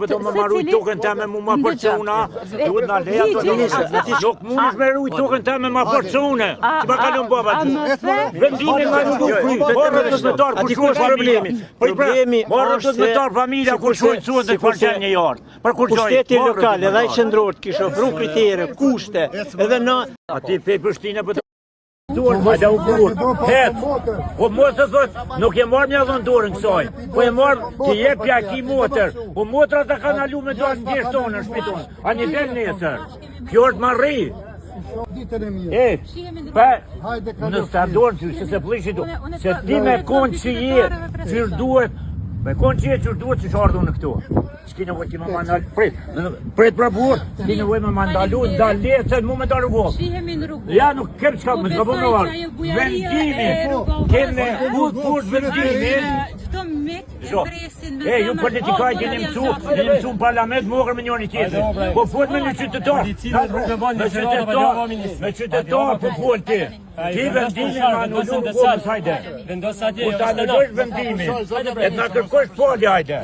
Do më marruj tokën teme mu ma përcuna, duhet nga leja të nuk mund është me rruj tokën teme ma përcune, që ma kalon baba të. Vendime nga nuk kry, morë të zmetar kur shuaj problemi. Morë të zmetar familja kur shuaj cuën dhe kvarqen një jarë. Pushteti lokal edhe i qendror kishë ofru kritere, kushte, edhe në... Ati pej Prishtinë për të hajde u kur, hetë, po mos të thot, nuk e marrë një dhëndorën kësaj, po e marrë të jep pja ki motër, po motëra të kanë alu me dojnë në gjeshtë tonë në shpitonë, a një del nesër, kjo është marri. Në stardorën që se plishit du, se ti me konë që jetë, që duhet, me konë që jetë që duhet që shardhu në këtu. Shki në vojtë që më mandalu, prit pra burë, shki në vojtë më mandalu, ndalë se mu me darë vojtë. Ja nuk kem qka më zga bëmë në varë. Vendimi, keme kur vendimi. Ju politikaj keni mësu në parlament më ogër me njërë një tjetër. Po fort me një qytetar. Me qytetar po fort ti. Ti vendimi në anullu në vojtë hajde. Po ta anullosh vendimi. E të në kërkosh poli hajde.